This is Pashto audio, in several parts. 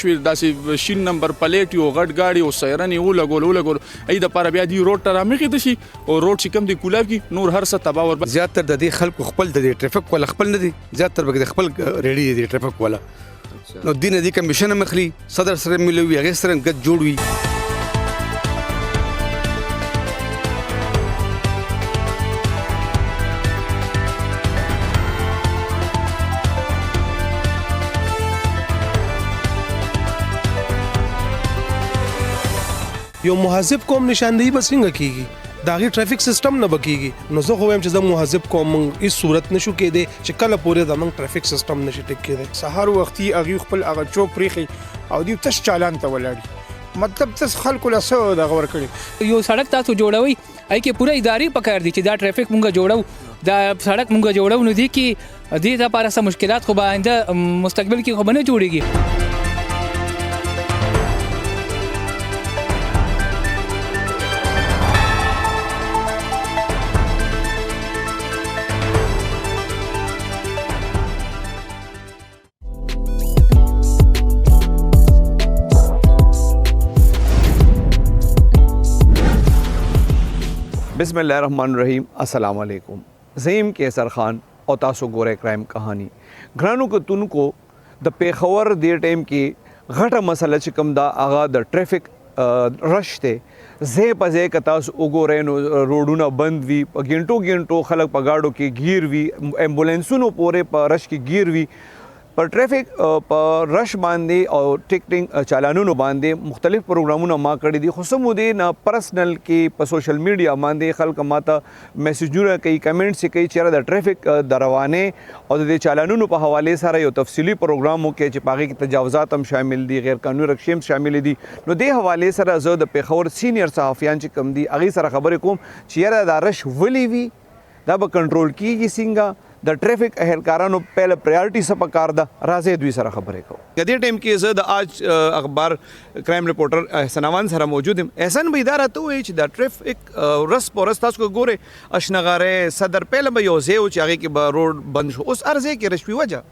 شوي داسې شین نمبر پلیټ یو غټ ګاډي او سایرن یو لګول ای د پاره بیا دی روډ ته رامخې د شي او روډ چې کم دی کولاو کی نور هر څه تبا ور زیاتره د دې خلکو خپل د ټریفیک ولا خپل نه دي زیاتره به خپل ریډي دي ټریفیک ولا نو دین دي کمیشن مخلي صدر سره ملوي هغه سره ګد جوړوي یو مهذب قوم نشاندهی به څنګه کیږي داغي ټریفیک سیستم نه بکیږي نو زه خو وایم چې زه مهذب قوم هیڅ صورت نشو کېدی چې کله پورې زمونږ ټریفیک سیستم نشي ټیک کېدی سهار وختي هغه خپل هغه چوک پریخي او دی تش چالان ته ولاړی مطلب تاسو خلکو له څه د غور کړی یو سړک تاسو جوړوي اې کې پوره ادارې پکار دي چې دا ټریفیک مونږه جوړو دا سړک مونږه جوړو نو دي کې دې لپاره سم مشکلات خو به آینده مستقبل کې خو نه جوړيږي بسم الله الرحمن الرحیم السلام علیکم زیم کیسر خان او تاسو ګوره کرائم کہانی ګرانو کتونکو د پیښور دی ټیم کې غټه مسله چې کوم دا اغا د ټریفیک رش ته زه په ځای ک تاسو وګورئ نو روډونه بند وي په ګنټو خلک په گاډو کې گیر وي امبولانسونو پورې په رش کې گیر وي پر ټریفیک په رش باندې او ټیکټینګ چالانونو باندې مختلف پروګرامونه ما کړی دي خو سمو دي نه پرسنل کې په سوشل میډیا باندې خلک ماته میسجونه کوي کمنټس کوي چې د ټریفیک د روانه او د چالانونو په حواله سره یو تفصیلی پروګرام وکړي چې پاغي کې تجاوزات هم شامل دي غیر قانوني رقم شامل دي نو د حواله سره زه د پیښور سینیئر صحافیان چې کم دي اغه سره خبرې کوم چې یاره دا رش ولي وي دا به کنټرول کیږي څنګه د ټریفیک اهلکارانو پهله پرایورټي سپا کار ده راځي دوی سره خبرې کوو د دې ټیم کې زه د آج اخبار کرائم رپورټر احسان امان سره موجود یم احسان به اداره ته وایي چې د ټریفیک رس پورس تاسو ګوره اشنغاره صدر پهله به یو ځای او چې هغه کې به روډ بند شو اوس ارزه کې رشوي وجه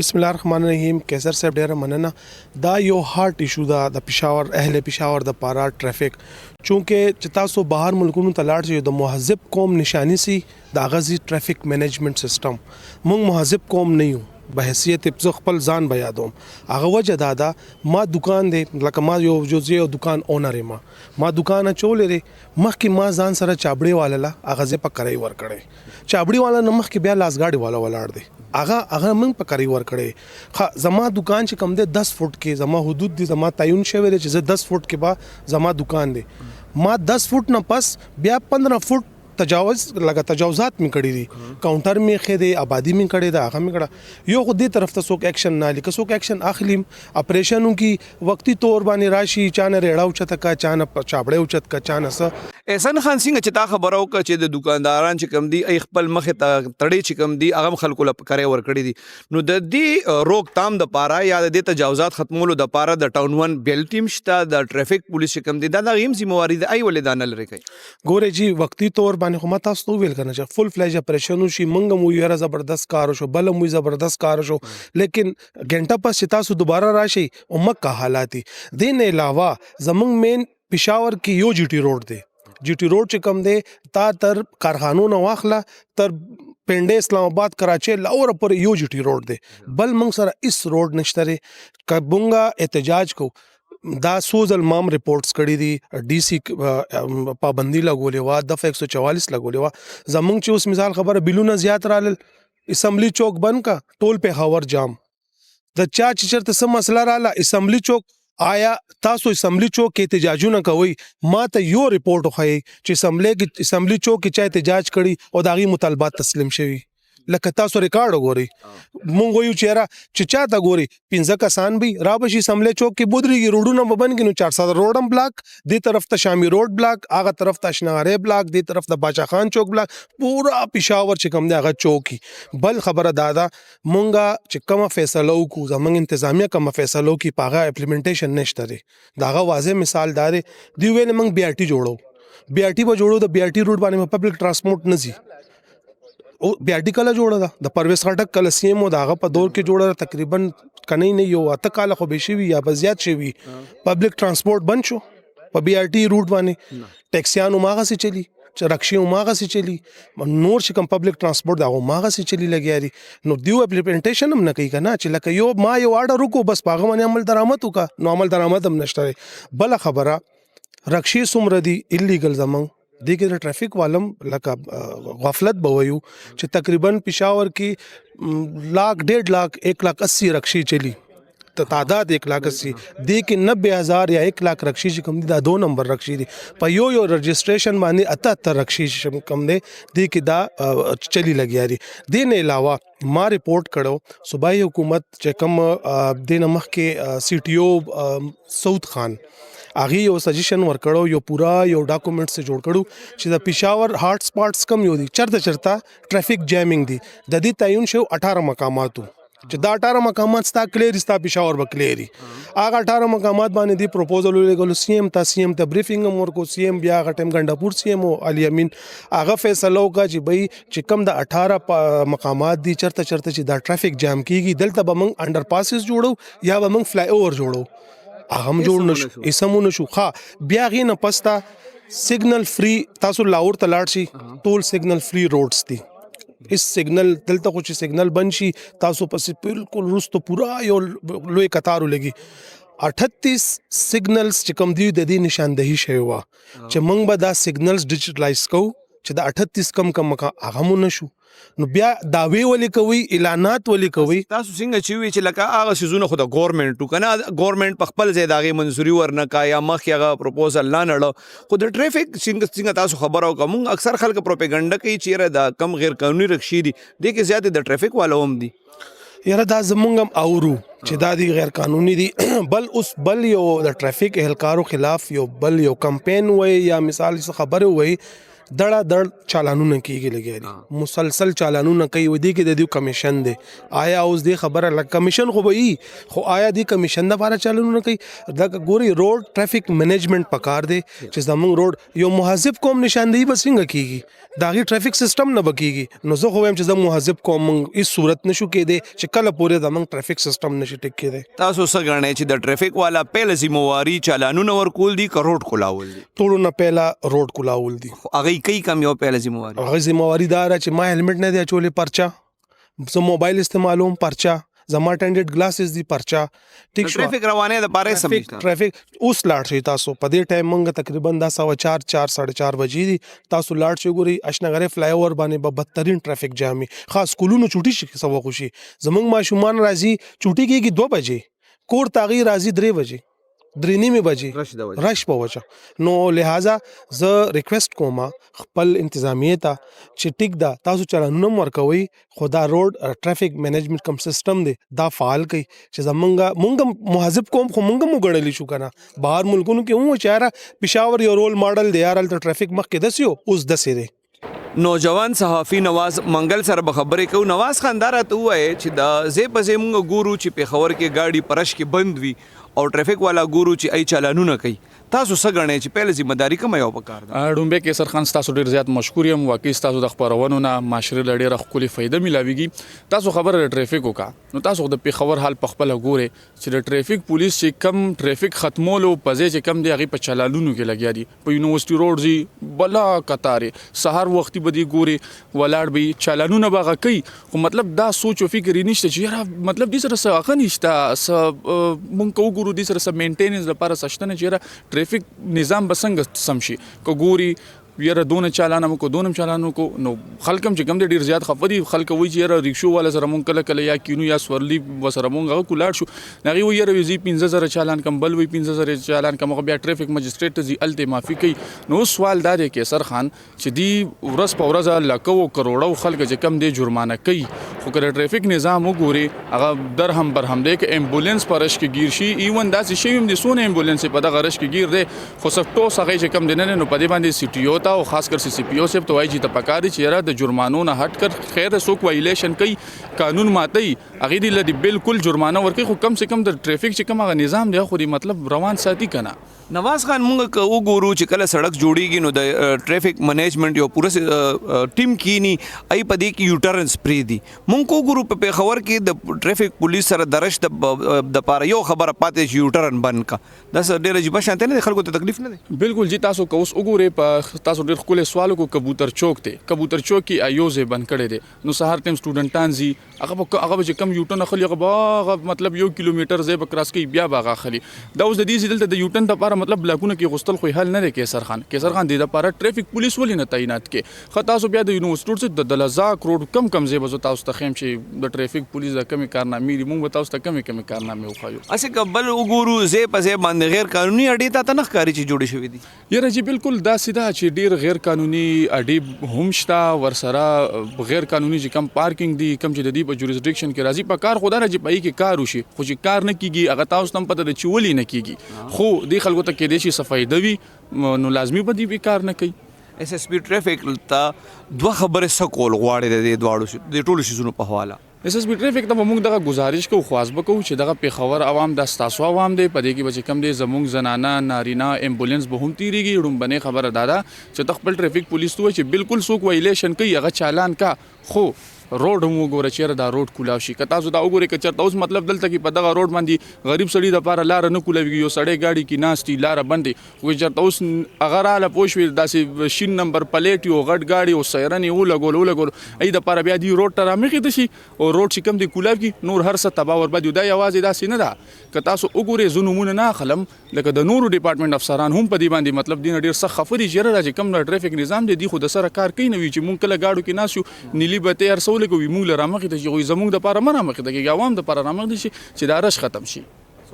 بسم الله الرحمن الرحیم کیسر صاحب ډیره مننه دا یو هارت ایشو دا د پېښور د پارا ټریفیک چونکه چې تاسو بهر ملکونو ته لاړ شئ د مهذب قوم نشانی سي د غزي ټریفیک مینجمنت سیستم مونږ مهذب قوم نه یو به حیثیت خپل ځان به یادوم هغه وجه دا ما دکان دی لکه ما یو دکان اونر ما دکان چولې دی مخکې ما ځان سره چابړې والا هغه زه په کرای ور کړې چابړې والا نه مخکې بیا لاسګاډي والا ولاړ دی هغه موږ په کرای ور کړې زما دکان چې کم دی 10 فوټ کې زما حدود دي زما تعین شوی دی چې 10 فوټ کې با زما دکان دی ما 10 فوټ نه پس بیا 15 فوټ تجاوزات می کړی دي کاونټر می خېده آبادی می کړی دا هغه می کړه یو خو دې طرف ته څوک اکشن نه لیکه څوک اکشن اخلیم اپریشنو کی وقتی تور باندې راشي چانه ریړاو چته کا چانه چابړې اوچت کا چانه س احسان خان سنگ چې تا خبرو ک چې د دکانداران چې کم دي خپل مخ ته تړي چې کم دي هغه خلکو لپاره کرے ور کړی دي نو د دې روک تام د پاره یا د تجاوزات ختمولو د پاره د ټاون 1 بیل ټیم شته د ټریفیک پولیس چې کم دي دا د غیم ذمہواری د ای ولې دانل لري کوي ګوره جی وقتی تور باندې خو تاسو تو ویل کنه چې فل فلیج اپریشن شي منګم مو یاره زبردست کار شو بل مو زبردست کار شو لیکن غنټه پس چې تاسو دوباره راشي او مکه حالاتي دین علاوه زمنګ مین پېښور کې یو جی ټی روډ دی جی ټی روډ چې کم دی تا تر کارخانو نه واخله تر پنډه اسلام آباد کراچي لاور پر یو جی ټی روډ دی بل موږ سره اس روډ نشته ری کبونګه احتجاج کو دا سوزل مام رپورټس کړي دي ډي سی پابندي لګولې وا د 144 لګولې وا زمونږ چې اوس مثال خبره بلونه زیات رالل اسمبلی چوک بند کا ټول په هاور جام د چا چې چرته سم مسله رااله اسمبلی چوک آیا تاسو اسمبلی چوک کې احتجاجونه کوي ما ته یو رپورټ وخی چې اسمبلی چوک کې چا احتجاج کړي او داغي مطالبات تسلیم شوي لکه تاسو ریکارډ وګورئ مونږ یو چیرې چې چاته ګوري 15 کسان به را بشي سملې چوک کې بودريږي روډونه وبنګي نو 400 روډم بلاک دې طرف ته شامي روډ بلاک هغه طرف ته شنغاره بلاک دې طرف ته باچا خان چوک بلاک پورا پېښور چې کوم دی هغه چوکي بل خبره دادا مونږه چې کومه فیصله وکړو زمونږ انتظامیه کومه فیصله وکړي پاغه امپلیمنټیشن نشته دی داغه واضح مثال دار دی ویل مونږ بي آر ټي جوړو بي آر ټي به جوړو د بي آر ټي روډ باندې پبلک ترانسپورت نزي او بیا ډی کله جوړه ده د پرویز خټک کله سی ام او دغه په دور کې جوړه تقریبا کني نه یو اته کال خو به شي یا بزیات شي پبلک ترانسپورت بند شو په بي ار ټي روټ باندې ټیکسیانو ماغه سي چلی رکشي ماغه سي چلی نور چې کوم پبلک ترانسپورت دا ماغه سي چلی لګیاري نو دیو امپلیمنټیشن هم نه کوي کنه چې لکه یو ما یو آرډر وکړو بس پاغه باندې عمل درآمد وکا نو عمل درآمد هم نشته بل خبره رکشي سمره دي الیګل زمنګ د کې ټرافیک والم لکه غفلت بویو چې تقریبا پېښور کې लाख 1.5 लाख 1,80,000 رکشي چلی تعداد 1,80,000 د کې 90,000 یا 1 लाख رکشي چې کوم دي دا 2 نمبر رکشي دي په یو رجسٹریشن باندې 78 رکشي چې کوم دي د کې دا چلی لګیاري د نه علاوه ما ریپورت کړو صوبایي حکومت چې کوم د نمخ کې سی ټي او سعود خان اغه یو سجیشن ورکړو یو پورا یو ډاکومېنټ سره جوړ کړو چې د پېښور هاټ سپاټس کم یو دي چرته ټرافیک جیمینګ دي د دې تعین شو 18 مقاماتو چې دا 18 مقامات ستا کلیر ستا پېښور بکلیری هغه 18 مقامات باندې دی پروپوزل ولګول سی ام ته بریفینګ هم ورکو سی ام بیا غټم ګنداپور سی ام او علي امین هغه فیصله وکړه چې بای چې کم د 18 مقامات دي چرته چې دا ټرافیک جام کیږي دلته به موږ انډر پاسز جوړو یا به موږ فلای اوور جوړو هم جوړ نشو اسمونه شو ها بیا غي نه پستا سیګنل فری تاسو لاور ته لاړ شي ټول سیګنل فری روډز دي اس سیګنل دلته خو چې سیګنل بنشي تاسو پسې بالکل رستو پورا یو لوی قطارو لګي 38 سیګنلز چې کوم دی د دې نشاندهي شوی و چې موږ به دا سیګنلز ډیجیټلایز کوو چې دا 38 کم هغه مو نشو نو بیا داوی ولې کوي اعلانات ولې کوي تاسو څنګه چې وی چې لکه هغه سيزونه خو د ګورنمنت کنه ګورنمنت په خپل ځای داغه منځوري ورنکا یا مخ هغه پروپوزل نه نړ خو د ټریفیک څنګه تاسو خبرو کوم اکثر خلک پروپاګاندا کوي چې دا کم غیر قانوني رخصي دي د کې زیات د ټریفیک والو هم دي یاره دا زمونږ هم اورو چې دا دی غیر قانوني دي بل یو د ټریفیک اهلکارو خلاف بل یو کمپین وای یا مثال خبره وای دړه چالانونه کیږي لګیاري مسلسل چالانونه کوي ودی کې د دې کمیشن دی آیا اوس دی خبره لکه کمیشن خو به خو آیا دی کمیشن د لپاره چالانونه کوي دا ګوري روډ ټرافیک مینجمنت پکار دی چې زموږ روډ یو مهذب قوم نشاندهي بس څنګه کیږي داغي ټرافیک سیستم نه بکیږي نو زه خو وایم چې زموږ مهذب قوم هیڅ صورت نشو کېده چې کله پورې زموږ ټرافیک سیستم نشي ټیک کېده تاسو څه غواړئ چې د ټرافیک والا پهل ذمہواری چالانونه ورکول دي کروڑ کولاول دي ټولو نه پهلا روډ کولاول دي هغه کوي کم یو پهل ذمہواری هغه ذمہواری دار چې ما هیلمټ نه دی چولې پرچا زه موبایل استعمالوم پرچا زما ټینډډ ګلاسز دی پرچا ټیک شو ټریفیک روانه د بارے سمجھتا ټریفیک اوس لاړ شي تاسو په دې ټایم مونږ تقریبا 4:30 بجې دي تاسو لاړ شي ګوري اشنغره فلای اوور باندې به بدترین ټریفیک جامي خاص کولونو چوټي شي سوا خوشي زمونږ ماشومان راځي چوټي کېږي 2 بجې کور تاغي راځي 3 بجې 3:30 بجې رش په وجه نو لہذا زه ریکوست کوم خپل انتظامیه ته چې ټیک دا تاسو چلانونه ورکوي خدا روډ ټرافیک مینجمنت کم سیستم دی دا فعال کوي چې مونږ مهذب قوم خو مونږ وګڼلی شو کنه بهر ملکونو کې هم چاره پېښور یو رول ماډل دی یار ته ټرافیک مخ کې دسیو اوس دسې دی نوجوان صحافي نواز منګل سره به خبرې کوو نواز خاندار ته وایي چې د زی په زی مونږ ګورو چې پېښور کې گاډي پرش کې بند وي او ټریفیک والا ګورو چې ای چالانونه کوي تاسو څه غواړئ چې پهل ذمہ داری کوم یو پکار ده ډومبه کیسر خان تاسو ډیر زیات مشکور یم واقعي تاسو د خبرونو نه معاشره لړې رخولي فائدہ ملاويږي تاسو خبره د ټریفیک وکا نو تاسو د پیښور حال په خپل ګوره چې د ټریفیک پولیس چې کم ټریفیک ختمولو پځې چې کم دی هغه په چلالونو کې لګیا دي په یونیورسيټي روډ زی بلا قطارې سحر وختي بدی ګوري ولاړ به چلالونه باغه کوي خو مطلب دا سوچ او فکر نشته چې یاره مطلب دې سره څه نشته مونږ کو ګورو دې سره مینټیننس لپاره سشتنه چې ټریفیک نظام بسنګ سمشي کو ګوري یاره دونه چالانه کو دونم چالانو کو نو خلکم چې کم دي ډیر زیات خفدي خلک وایي چې یاره ریکشو والا سره مونږ کله یا کینو یا سورلی وسره مونږ کولاړ شو نغي وایي یاره وی 15000 چالان کم بل وی 15000 چالان کم بیا ټریفیک مجستریټ ته الته معافي کوي نو سوال دا دی کې سر خان چې دی ورس په ورځ لکو کروڑو خلک چې کم دي جرمانه کوي خو کله ټریفیک نظام وګوري هغه درهم برهم دی کې امبولانس پرش کې گیر شي ایون داسې شي هم دي سونه امبولانس په دغه رش کې گیر دی خو سټو سغه چې کم دي نه نو په دې باندې سټیو ته او خاص کر سی پی او صاحب ته وایي چې ته پکاري چې یاره د جرمانو نه هټ کر خیر څوک وایلیشن کوي قانون ماتي هغه دی لدی بالکل جرمانه ورکړي خو کم سے کم د ټریفیک چې کوم هغه نظام دی خو دی مطلب روان ساتي کنه. نواز خان مونږ وګورو چې کله سړک جوړیږي نو د ټریفیک منیجمنت یو پوره ټیم کینی ای پدې کې یوټرنس پری دي. مونږ کو ګورو په پیښور کې د ټریفیک پولیس سره درش د پاره یو خبره پاتې چې یوټرن بند کا دا ډېر عجیب شانته نه خلکو ته تکلیف نه دی. بالکل جی تاسو کو اوس وګورئ په تاسو ډېر خپل سوالو کو کبوتر چوک ته کبوتر چوک کې ایوزه بند کړي دي نو سهار ټیم سټوډنټان زی هغه چې کم یوټرن خلی هغه مطلب 1 کیلومتر زې به کراس کوي بیا باغه خلی دا اوس د دې دلته د یوټرن لپاره مطلب بلاکونه کې غستل خو حل نه دی کیسر خان د لپاره ټریفیک پولیس ولې نه تعینات کې خطا سو بیا د یونیورسيټي د لزاک روډ کم زې به تاسو ته خیم چې د ټریفیک پولیس د کمی کارنامې دي مونږ تاسو ته کمی کارنامې وخایو. اسه قبل وګورو زې په زې باندې غیر قانوني اډې ته نه ښکاری چې جوړې شوې دي. یره جی بالکل دا سیده چې ډیر غیر قانوني اډې هم شته ورسره غیر قانوني چې کم پارکینګ دي کم چې د دې په جوریسډکشن کې راځي په کار خدای راځي پای کې کار وشي خو چې کار نه کیږي هغه تاسو تم پته د چولې نه کیږي خو د خلکو ته کې دي شي صفای دوی نو لازمی به دې کار نه کوي. اس اس پی ټریفیک ته دوه خبره سکول غواړي د دواړو د ټولو شیزونو په حواله. اس اس بي ټریفیک ته موږ دغه گزارش کوو خواص وکړو چې دغه پیښور عوام د ستاسو عوام دی په دې کې بچ کم دي زموږ زنانه نارینه امبولانس به هم تیریږي رومبنه خبره دادا چې خپل ټریفیک پولیس ته چې بالکل سوق وایلیشن کوي هغه چالان کا خو روډ هم وګوره چې دا روډ کولاو شي کته زو دا وګوره چې چرته اوس مطلب دلته کې په دغه روډ باندې غریب سړی د لپاره لار نه کولاوي یو سړی گاډي کې ناشتي لار باندې وې چرته اوس اگر اله پوښوي داسې شین نمبر پلیټ یو غټ گاډي او سیرن یو لګول ای د لپاره بیا دی روډ ته رامخې دي شي او روډ چې کم دی کولاو کې نور هر څه تبا ور بده دا یوازې داسې نه ده کته سو وګوره زنمونه نه خلم لکه د نورو ډپارټمنټ افسران هم په دې باندې مطلب دین ډیر سخت خفري جره راځي کم ټریفیک نظام دی خو د سره کار کوي نه وی چې مونږ کله گاډو کې ناسو نیلی به تیار سول کوي مونږ لرم مخې ته چې زموږ د لپاره منه مخې ته کې عوام د لپاره رامخ دي چې دا رش ختم شي.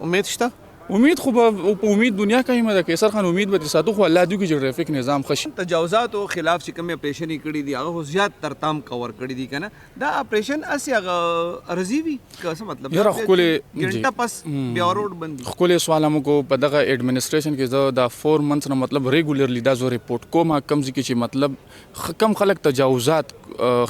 امید شته امید خو په امید دنیا کې مده کیسر خان امید به ساتو خو الله دې کې ټریفیک نظام خشي. تجاوزاتو خلاف چې کوم اپریشن کړي دي هغه زیات ترتام کور کړي دي کنه دا اپریشن اسی هغه ارزي وی څه مطلب یاره خپل ګنټه پس بیا روډ بندي خپل سوال هم کو په دغه ایڈمنسټریشن کې دا 4 منث نه مطلب ریګولرلی دا زو ریپورت کوم کم ځکه چې مطلب کم خلک تجاوزات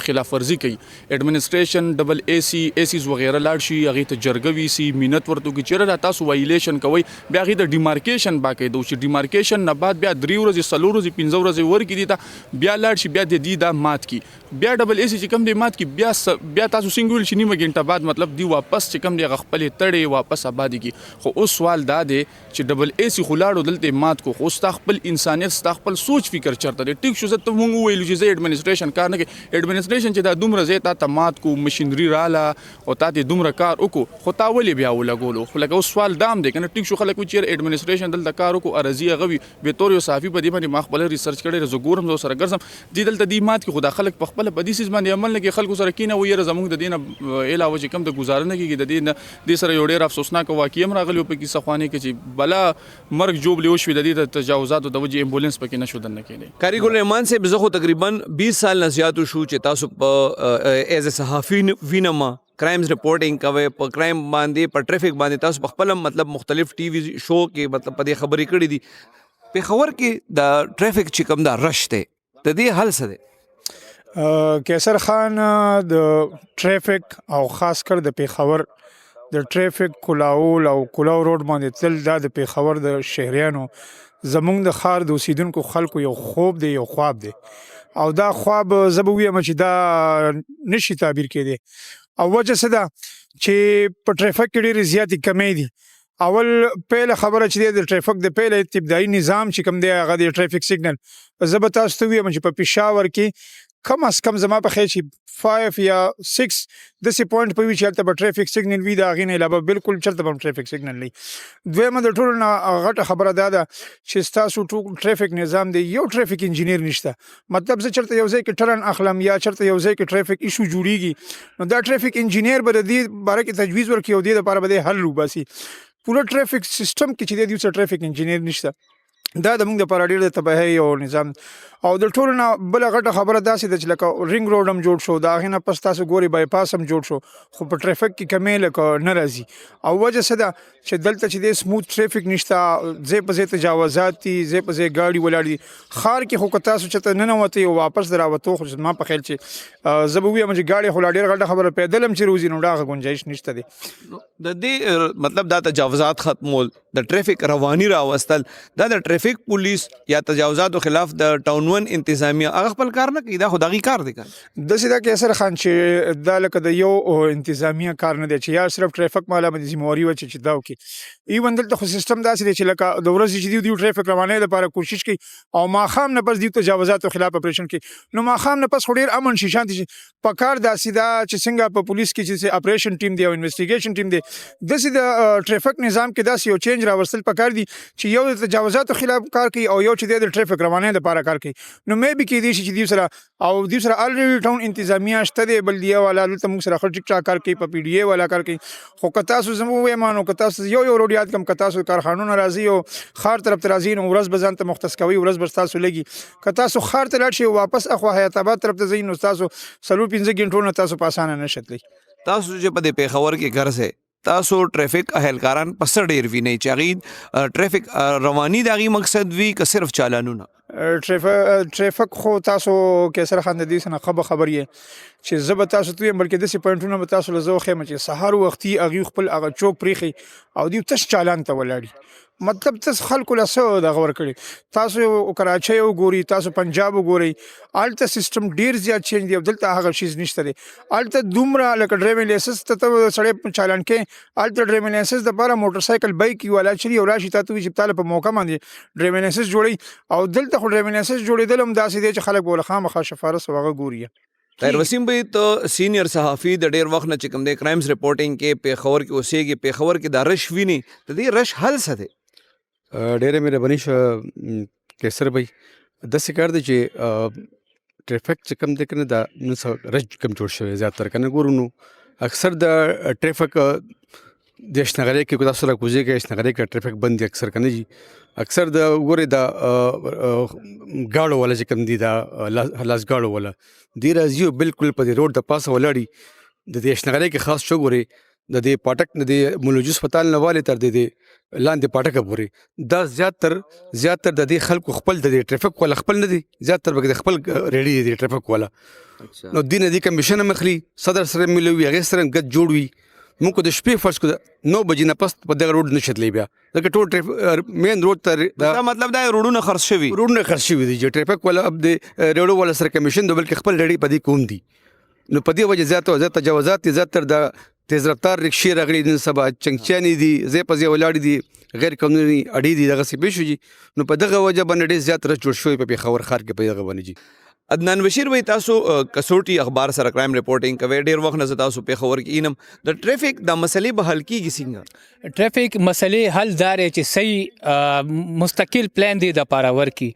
خلاف ورزي کوي ایڈمنسټریشن ډبل اي سیز وغیرہ لاړ شي هغه ته جرګوي سي مينت ورته کې چیرې تاسو وایلیشن کوي بیا غي د ډیمارکیشن باقاعده چې ډیمارکیشن نه بعد بیا 3 ورځې 4 ورځې 15 ورځې ورکی دي ته بیا لاړ شي بیا د دې دا مات کی بیا ډبل اي سي چې کم دی مات کی بیا تاسو سنگول شي نیمه غنټه بعد مطلب دی واپس چې کم دی خپل تړي واپس آبادی کی خو اوس سوال دا دی چې ډبل اي سي خلاړو دلته مات کو خو خپل انسانيت خپل سوچ فکر چرته دی ټیک شو زه ته مونږ ویلو چې زه ایڈمنسټریشن کار نه کوي ایڈمنسټریشن چې دا دومره زیاته ته مات کو ماشينري رااله او ته دومره کار وکړو خو تا ولې بیا ولګولو خو لکه اوس سوال دام دی کنه ټیک شو خلک چې ایڈمنسټریشن دلته کار وکړو ارزي غوي به تور یو صافي په دې باندې ما خپل ریسرچ کړی زه ګورم زه سره ګرځم دي دلته دی مات کې خدا خلک په خپل په دې سیس باندې عمل نه کوي خلکو سره کینه ویره زموږ د دینه علاوه چې کم د گزارنه کیږي د دې سره یو ډیر افسوسناک واقعي هم راغلی په کیسه خوانه کې چې بلا مرګ جوب له شوې د دې تجاوزاتو د وجې امبولانس پکې نشو دنه کېږي. کاریګل رحمان سے بزخو تقریبا 20 سال نه زیات شو چې تاسو په ایز ا صحافي وینما کرائمز رپورټینګ کوي په کرایم باندې په ټریفیک باندې تاسو خپل مطلب مختلف ټي وي شو کې مطلب په دې خبرې کړې دي په خبر کې د ټریفیک چې کوم دا رش ته د دې حل څه دی؟ کیسر خان د ټریفیک او خاص کر د پیښور د ټریفیک کولاول او کولاو روډ باندې تل دا د پیښور د شهريانو زمونږ د خار د اوسیدونکو خلکو یو خوب دی یو خواب دی او دا خواب زبوی چې دا نشي تعبیر کېدی او وجه څه ده چې په ټریفیک کې ډېرې زیاتې کمی دي. اول پیله خبره چې د ټریفیک د پیله ابتدایي نظام چې کوم دی هغه د ټریفیک سیګنل زه به تاسو ته وایم چې په پېښور کې کم از کم زما په خیال چې 5 یا 6 داسې پوینټ په وي چې هلته به ټریفیک سیګنل وي د هغې نه علاوه بالکل چېرته به هم ټریفیک سیګنل نه وي. دویمه د ټولو نه غټه خبره دا ده چې ستاسو ټول ټریفیک نظام دی یو ټریفیک انجینیر نشته مطلب زه چېرته یو ځای کې ټرن اخلم یا چېرته یو ځای کې ټریفیک ایشو جوړیږي نو دا ټریفیک انجینیر به د دې باره کې تجویز ورکړي او دې دپاره به دی حل وباسي. پوره ټریفیک سیسټم کې چې دی څه ټریفیک انجینیر نشته دا د موږ لپاره ډېر د تباهۍ او نظام او د ټولو نه بله غټه خبره داسې ده چې لکه رینګ روډ هم جوړ شو، د هغې نه پس تاسو ګورئ بایپاس هم جوړ شو، خو په ټریفک کې کمې لکه نه راځي. او وجه څه ده چې دلته چې دی سموث ټریفک نشته، ځای په ځای تجاوزات دي، ځای په ځای ګاډي ولاړ دي. ښار کې خو که تاسو چېرته ننوتئ او واپس د راوتو خو زما په خیال چې زه به ووایم چې ګاډي خو لا ډېره غټه خبره، پیدل هم چې روزي نو هغه ګنجایش نشته دی. د دې مطلب دا تجاوزات ختمول، د ټریفک رواني راوستل، دا د ټریفک پولیس یا تجاوزاتو خلاف د ټاون ون انتظامیه هغه خپل کار نه کوي، دا خو د هغې کار دی. داسې ده کیسر خان چې دا لکه د یو انتظامیه کار نه دی چې یا صرف ټریفک والا باندې ذمواري وه چې دا وکړي. ایون دلته خو سیستم داسې دی چې لکه د ورځې چې دوی ټریفک روانۍ لپاره کوشش کوي او ماښام نه پس دوی تجاوزاتو خلاف اپریشن کوي، نو ماښام نه پس خو ډېر امن شي شانتي شي. په کار داسې ده چې څنګه په پولیس کې چې اپریشن ټیم دی او انویسټیګیشن ټیم دی، داسې د ټریفک نظام کې داسې یو چینج راوستل پکار دي چې یو د تجاوزاتو خلاف کار کوي او یو چې دی د ټریفک روانۍ لپاره کار کوي. نو مې بي کېدای شي چې دوی سره او دوی سره الریډي ټاون انتظامیه شته دی، بلدیه والا دلته موږ سره ښه ټیک ټاک کار کوي، په پی ډي اے والا کار کوي. خو که تاسو زموږ ووایم نو که تاسو یو روډ یاد کړم، که تاسو کارخانونه راځي او ښار طرف ته راځي نو ورځ به ځان ته مختص کوئ، ورځ به ستاسو لګي. که تاسو ښار ته لاړ شئ واپس اخوا حیات آباد طرف ته ځئ نو ستاسو 4-5 ګنټو نه تاسو په اسانه نشئ تللی. تاسو چې په دې پیښور کې ګرځئ، تاسو ټریفک اهلکاران په څه ډېر وینئ چې هغې ټریفک رواني د هغې مقصد وي که صرف چالانونه؟ ټریفک خو تاسو کیسر خان د دې څه نه ښه به خبر یې چې زه به تاسو ته ویم، بلکې داسې پوینټونه به تاسو له زه وښیم چې سهار وختي هغوی خپل هغه چوک پرېښي او دوی تش چالان ته ولاړي. مطلب تاسو خلکو له څه دغه ورکړي. تاسو کراچۍ وګورئ، تاسو پنجاب وګورئ، هلته سیسټم ډېر زیات چینج دی او دلته هغه شیز نشته دی. هلته دومره لکه ډرایوینګ لایسنس ته سړی چالان کوي، هلته ډرایوینګ لایسنس دپاره موټر سایکل بایک والا چلي او راشي تا ته وایي چې تا له په موقع باندې ډرایوینګ لایسنس جوړوي. او دلته خو ډرایوینګ لایسنس جوړېدل هم داسې دی چې خلک به له خامخا شفارس او هغه ګوري. طاهر وسیم بھائی، ته سینئر صحافي د ډېر وخت نه چې کوم دی کرایمز رپورټینګ کې پیښور کې اوسېږي، پیښور کې دا رش ویني، د دې رش حل څه دی؟ ډېره مهرباني شوه کیسر بھائی. داسې کار دی چې ټریفک چې کوم دی که نه دا نن سبا رش کم جوړ شوی زیاتره که نه ګورو نو اکثر د ټریفک د اشنغرۍ کې تاسو را کوزېږئ، اشنغرۍ کې ټریفک بند دی اکثر که نه جي. اکثر د ګورئ دا ګاړو والا چې کوم دي دا لاس ګاړو والا دی راځي او بالکل په دې روډ د پاسه ولاړي. د دې اشنغرۍ کې خاص شو ګورئ د دې پاټک د دې مولوجي هسپتال نه والې تر دې لاندې پاټکه پورې دا زیاتر د دې خلکو خپل د دې ټریفک والا خپل نه دي، زیاتر به د خپل ریډي دي ټریفک والا. نو دې نه دې کمیشن هم اخلي، صدر سره ملوي، هغې سره ګډ جوړ وي. موږ خو د شپې فرض کړو 9 بجې نه پس په دغه روډ نشي تللی بیا، ځکه ټول مین روډ ته دا مطلب دا روډونه خرڅ شوي دي چې ټریفک والا اب د ریډو والا سره کمیشن دی، بلکې خپل ریډي په دې کوم دي. نو په دې وجه زیات تجاوزات دي، زیاتر د تیز رفتار رکشې راغلي نن سبا، چنګچیانې دي، ځای په ځای ولاړې دي، غیر قانوني اډې دي، دغسې پېښ شو جي. نو په دغه وجه باندې ډېر زیات رش جوړ شوی په پېښور ښار کې په دغه باندې جي. عدنان بشیر بھائی، تاسو کسوټي اخبار سره کرایم رپورټینګ کوي، ډېر وخت نه زه تاسو پیښور کې اینم، د ټریفک دا مسلې به حل کېږي څنګه؟ ټریفک مسلې حل دا دی چې صحیح مستقل پلان دی دپاره ورکړي.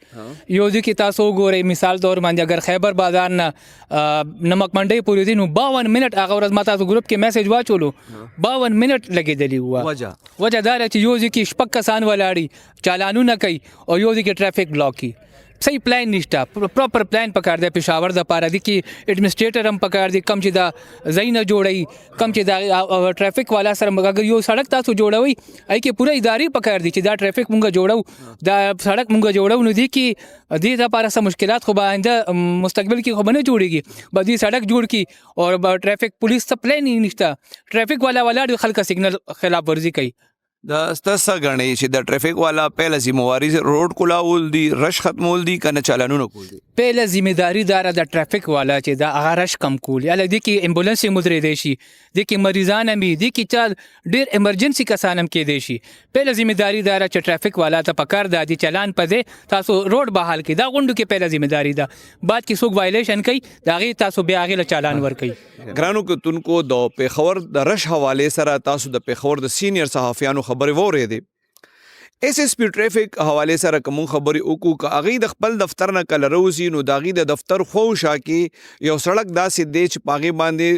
یو ځای کې تاسو وګورئ، مثال طور باندې اگر خیبر بازار نه نمک منډۍ پورې دی نو 52 منټ هغه ورځ ما تاسو ګروپ کې میسج واچولو 52 منټ لګېدلي وه. وجه دا ده چې یو ځای کې 6 کسان ولاړي چالانونه کوي او یو ځای کې ټریفک بلاک کي. صحیح پلان نشته، پراپر پلان پکار دی پېښور دپاره دی کې ایډمنسټریټر هم پکار دی، کم چې دا ځای نه جوړوي، کم چې دا ټریفک والا سره اگر یو سړک تاسو جوړوئ هغې کې پوره ادارې پکار دي چې دا ټریفک مونږ جوړو، دا سړک مونږ جوړو، نو دې کې دې دپاره څه مشکلات خو به آینده مستقبل کې خو به نه جوړېږي، به دې سړک جوړ کړي او به ټریفک پولیس ته پلان یې نشته، ټریفک والا ولاړ خلک سګنل خلاف ورزي کوي. دا ستاسو غنئ چې د ټریفک والا پهله ذمہواري روډ کولاول دي، رش ختمول دي کنه چالانونه کول دي؟ پهله ذمہداري داره د ټریفک والا چې دا هغه رش کم کول، یا دې کې امبولانس یې مدرېدی شي، دې کې مریضان هم وي، دې کې چا ډېر ایمرجنسي کسان هم کېدی شي. پهله ذمہداري داره چې ټریفک والا ته پکار ده د چالان په ځای تاسو روډ بحال کړئ، دا غونډو کې پهله ذمہداري ده. بعد کې څوک وایلیشن کوي د هغې تاسو بیا هغې له چالان ورکوئ. ګرانو کتونکو، د پیښور د رش حوالې سره تاسو د پیښور د سینئر صحافیانو خبرې واورېدې. ایس ایس پی ټریفک حوالې سره که مونږ خبرې وکړو، که هغوی د خپل دفتر نه کله راوځي نو د هغوی د دفتر خواوشا کې یو سړک داسې دی چې په هغې باندې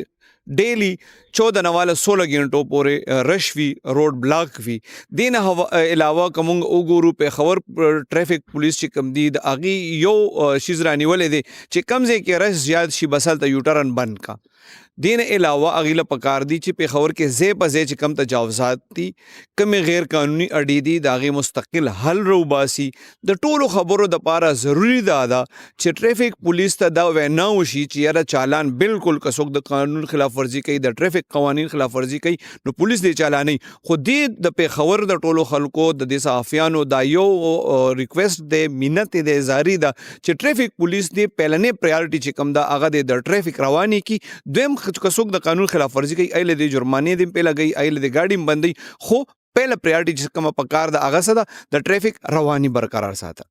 ډیلی 14 نواله 16 غنټو پورې رش وی روډ بلاک وی دین علاوه کوم وګورو په خبر ټریفک پولیس چې کم دي د اغي یو شیز رانیولې دي چې کمزې کې رش زیات شي بسل ته یوټرن بند کا دین علاوه اغیله پکار دی چې په خبر کې زی په زی چې کم تجاوزات دي کم غیر قانوني اډې دي داغه مستقل حل روباسي د ټولو خبرو د پاره ضروری ده چې ټریفک پولیس ته دا وناو شي چې یاره چالان بالکل کڅوک د قانون خلاف ورزي کوي د ټریفک قوانین خلاف ورزي کوي نو پولیس دې چالانې خو دې د په خبر د ټولو خلکو د دې صحافیانو دا یو ریکوست د مینت د زاری ده چې ټریفک پولیس دې پهلنې پرایورټي چې کم دا هغه د ټریفک رواني کی دویم کڅوک د قانون خلاف ورزي کوي ایله د جرمانې دې په لګي ایله د گاډي بندي خو پهله پرایورټي چې کومه پکار د هغه سره د ټریفک رواني برقرار ساته